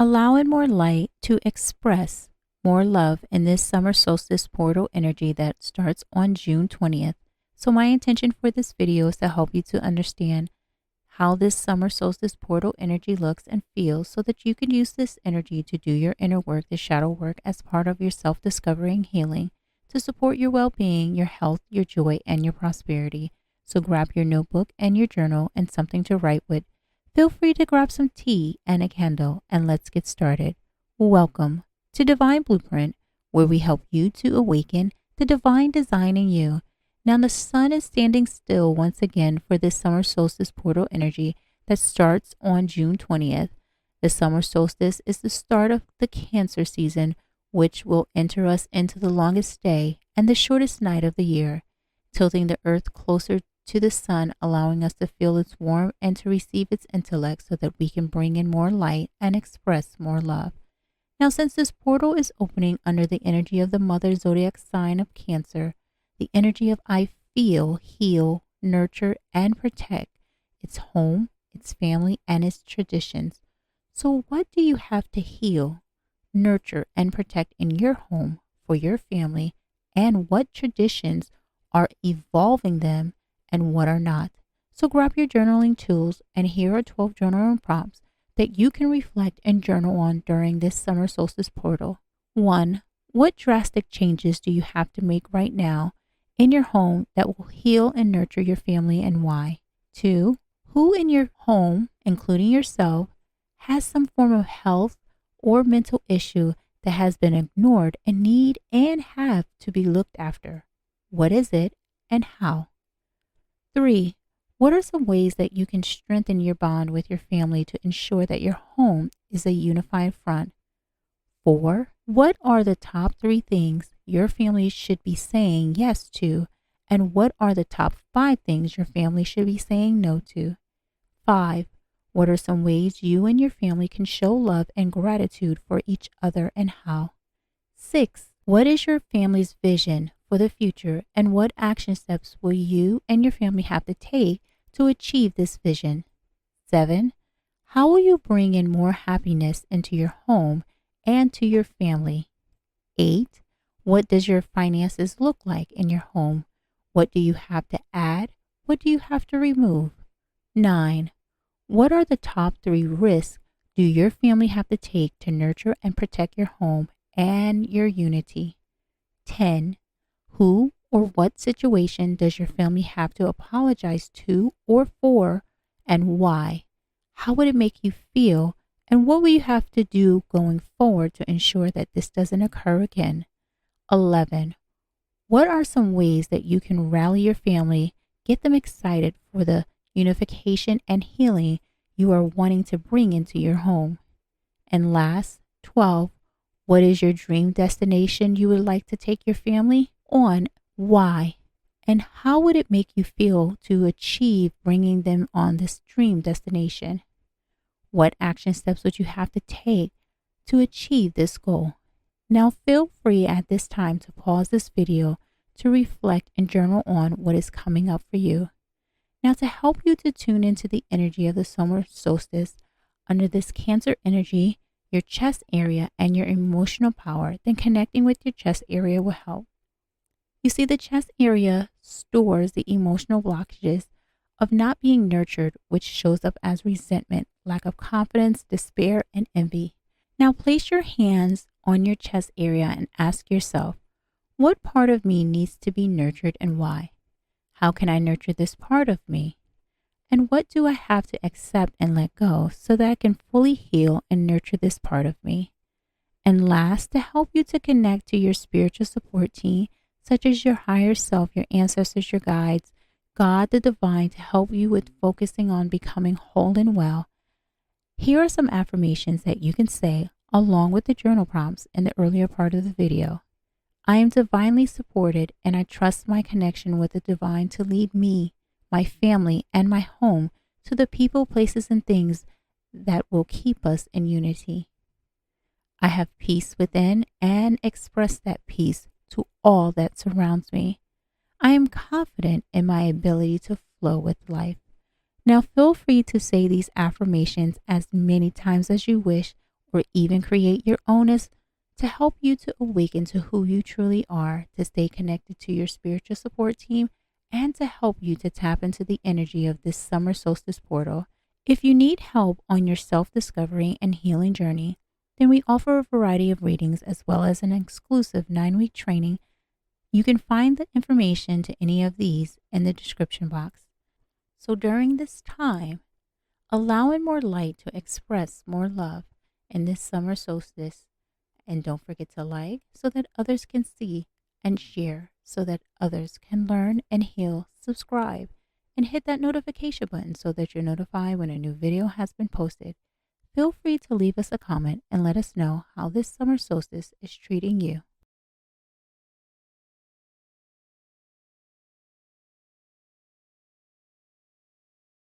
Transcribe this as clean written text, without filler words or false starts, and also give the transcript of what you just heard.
Allowing more light to express more love in this summer solstice portal energy that starts on June 20th. So my intention for this video is to help you to understand how this summer solstice portal energy looks and feels so that you can use this energy to do your inner work, the shadow work, as part of your self-discovery and healing to support your well-being, your health, your joy, and your prosperity. So grab your notebook and your journal and something to write with. Feel free to grab some tea and a candle, and let's get started. Welcome to Dvn Bluprnt, where we help you to awaken the divine design in you. Now the sun is standing still once again for this summer solstice portal energy that starts on June 20th. The summer solstice is the start of the Cancer season, which will enter us into the longest day and the shortest night of the year, tilting the earth closer to the sun, allowing us to feel its warmth and to receive its intellect so that we can bring in more light and express more love. Now, since this portal is opening under the energy of the mother zodiac sign of Cancer, the energy of I feel, heal, nurture, and protect its home, its family, and its traditions. So what do you have to heal, nurture, and protect in your home for your family, and what traditions are evolving them and what are not? So grab your journaling tools, and here are 12 journaling prompts that you can reflect and journal on during this summer solstice portal. 1. What drastic changes do you have to make right now in your home that will heal and nurture your family, and why? 2. Who in your home, including yourself, has some form of health or mental issue that has been ignored and need and have to be looked after? What is it and how? 3. What are some ways that you can strengthen your bond with your family to ensure that your home is a unified front? 4. What are the top 3 things your family should be saying yes to, and what are the top 5 things your family should be saying no to? 5. What are some ways you and your family can show love and gratitude for each other, and how? 6. What is your family's vision for the future, and what action steps will you and your family have to take to achieve this vision? 7. How will you bring in more happiness into your home and to your family? 8. What does your finances look like in your home? What do you have to add? What do you have to remove? 9. What are the top 3 risks do your family have to take to nurture and protect your home and your unity? 10. Who or what situation does your family have to apologize to or for, and why? How would it make you feel, and what will you have to do going forward to ensure that this doesn't occur again? 11. What are some ways that you can rally your family, get them excited for the unification and healing you are wanting to bring into your home? And last, 12. What is your dream destination you would like to take your family on? Why? And how would it make you feel to achieve bringing them on this dream destination? What action steps would you have to take to achieve this goal? Now feel free at this time to pause this video to reflect and journal on what is coming up for you. Now, to help you to tune into the energy of the summer solstice under this Cancer energy, your chest area, and your emotional power, then connecting with your chest area will help. You see, the chest area stores the emotional blockages of not being nurtured, which shows up as resentment, lack of confidence, despair, and envy. Now place your hands on your chest area and ask yourself, what part of me needs to be nurtured and why? How can I nurture this part of me? And what do I have to accept and let go so that I can fully heal and nurture this part of me? And last, to help you to connect to your spiritual support team, such as your higher self, your ancestors, your guides, God, the divine, to help you with focusing on becoming whole and well. Here are some affirmations that you can say along with the journal prompts in the earlier part of the video. I am divinely supported, and I trust my connection with the divine to lead me, my family, and my home to the people, places, and things that will keep us in unity. I have peace within and express that peace to all that surrounds me. I am confident in my ability to flow with life. Now feel free to say these affirmations as many times as you wish, or even create your own as to help you to awaken to who you truly are, to stay connected to your spiritual support team, and to help you to tap into the energy of this summer solstice portal. If you need help on your self-discovery and healing journey, then we offer a variety of readings as well as an exclusive 9-week training. You can find the information to any of these in the description box. So during this time, allowing more light to express more love in this summer solstice. And don't forget to like so that others can see, and share so that others can learn and heal. Subscribe and hit that notification button so that you're notified when a new video has been posted. Feel free to leave us a comment and let us know how this summer solstice is treating you.